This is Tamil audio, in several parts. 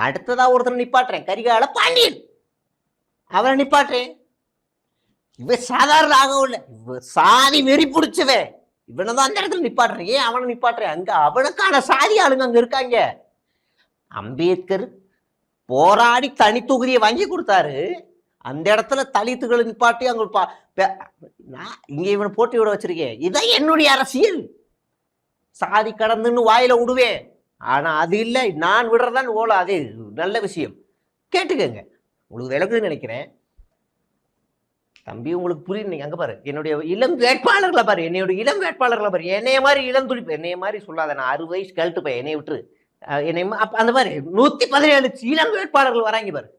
அடுத்ததா ஒருத்தர் நிப்பாட்டுறேன், கரிகால பாண்டியன். அவரை நிப்பாட்டுறேன். இவன் சாதாரண ஆகவும் இல்லை, இவ சாதி வெறி பிடிச்சவன். இவனதான் அந்த இடத்துல நிப்பாட்டுறேன். ஏன் அவனை நிப்பாட்டுறேன்? அங்க அவனுக்கான சாதி ஆளுங்க அங்க இருக்காங்க. அம்பேத்கர் போராடி தனி தொகுதியை வாங்கி கொடுத்தாரு. அந்த இடத்துல தலித்துகளை நிப்பாட்டி அங்க இங்க இவனை போட்டி விட வச்சிருக்கேன். இதான் என்னுடைய அரசியல். சாதி கடந்துன்னு வாயில விடுவேன். ஆனா அது இல்லை, நான் விடுறதான் ஓல. அதே நல்ல விஷயம். கேட்டுக்கங்க, உங்களுக்கு விளக்குன்னு நினைக்கிறேன். தம்பி உங்களுக்கு புரியுது. அங்க பாரு, என்னுடைய இளம் வேட்பாளர்களை பாரு, என்னுடைய இளம் வேட்பாளர்களை பாரு. என்னைய மாதிரி இளம் துடிப்பு, என்னைய மாதிரி சொல்லாத. நான் 60 வயசு கழட்டு போய் என்னைய விட்டுரு. என்னை அந்த மாதிரி 117 இளம் வேட்பாளர்கள் வராங்க பாரு.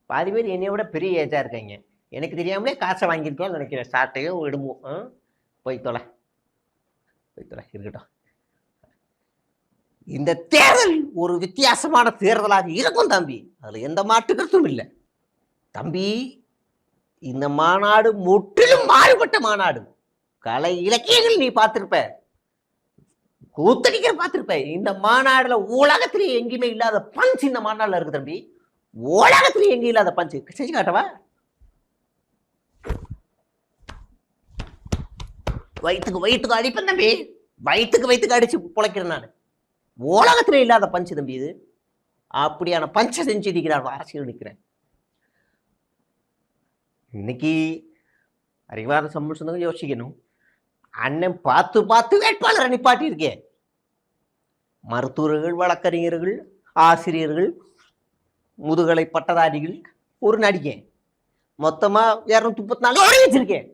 பாதி பேர் என்னைய விட பெரிய ஏஜா இருக்காங்க. எனக்கு தெரியாமலே காசை வாங்கியிருக்கோம்னு நினைக்கிறேன். ஸ்டார்ட்டையோ இடுவோம். போய் தொலை இருக்கட்டும். இந்த தேர்தல் ஒரு வித்தியாசமான தேர்தலாக இருக்கும் தம்பி, அதுல எந்த மாற்று கருத்தும் இல்லை தம்பி. இந்த மாநாடு முற்றிலும் மாறுபட்ட மாநாடு. கலை இலக்கியங்கள் நீ பார்த்திருப்ப, கூத்தடிக்கிற பார்த்திருப்ப. இந்த மாநாடுல உலகத்திலேயே எங்கேயுமே இல்லாத பஞ்ச் இந்த மாநாடுல இருக்கு தம்பி. உலகத்திலேயே எங்கேயும் இல்லாத பஞ்சு. செஞ்சு காட்டவா? வயிற்றுக்கு அடிப்பேன் தம்பி. வயிற்றுக்கு அடிச்சு பொழைக்கிறேன் நான். உலகத்திலே இல்லாத பஞ்சு தம்பி இது. அப்படியான பஞ்சை செஞ்சு நிற்கிறார் அரசியல் நிற்கிறேன். இன்னைக்கு அறிவார்ந்த சம்பளம் யோசிக்கணும். அண்ணன் பார்த்து வேட்பாளரை நிப்பாட்டி இருக்கேன். மருத்துவர்கள், வழக்கறிஞர்கள், ஆசிரியர்கள், முதுகலை பட்டதாரிகள், ஒரு நடிகை, மொத்தமா 234 வச்சிருக்கேன்.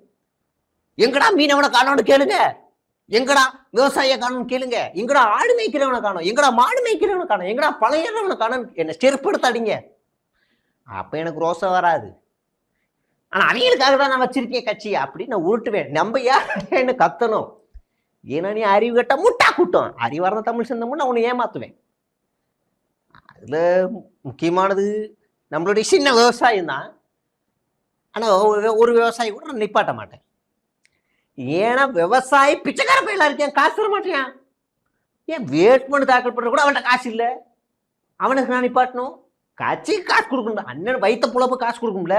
எங்கடா மீனவனை காணோன்னு கேளுங்க, எங்கடா விவசாய காணோன்னு கேளுங்க, எங்கடா ஆடு மேய்க்கிறவனை காணும், எங்கடா மாடு மேய்க்கிறவனை காணும், எங்கடா பழையவனை காணும். என்ன செருப்படுத்தாடிங்க. அப்ப எனக்கு ரோசம் வராது. ஆனா அவங்களுக்காக தான் நான் வச்சிருக்கேன் கட்சி அப்படின்னு நான் உருட்டுவேன். நம்ம யாருன்னு கத்தணும். ஏன்னா நீ அறிவு கட்ட முட்டா கூட்டம். அறிவார்ந்த தமிழ் சொந்தமும் நான் உன்னை ஏமாத்துவேன். அதுல முக்கியமானது நம்மளுடைய சின்ன விவசாயம் தான். ஆனா ஒரு விவசாயி கூட நான் நிப்பாட்ட மாட்டேன். ஏன்னா விவசாயி பிச்சைக்கார பையலா இருக்கேன், காசு தர மாட்டேன். ஏன் வேட்புமனு தாக்கல் பண்ற கூட அவன்கிட்ட காசு இல்லை, அவனுக்கு நான் நிப்பாட்டணும். கட்சிக்கு காசு கொடுக்கணும். அண்ணன் வைத்த புழப்பு காசு கொடுக்கும்ல,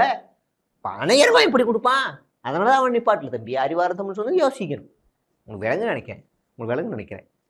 பணையர் ரூபாய் இப்படி கொடுப்பான். அதனாலதான் அவன் நிப்பாட்டல தம்பி. அறிவார்ந்த தமிழ் சொந்தம் யோசிக்கணும். உங்களுக்கு விளங்கு நினைக்கிறேன்.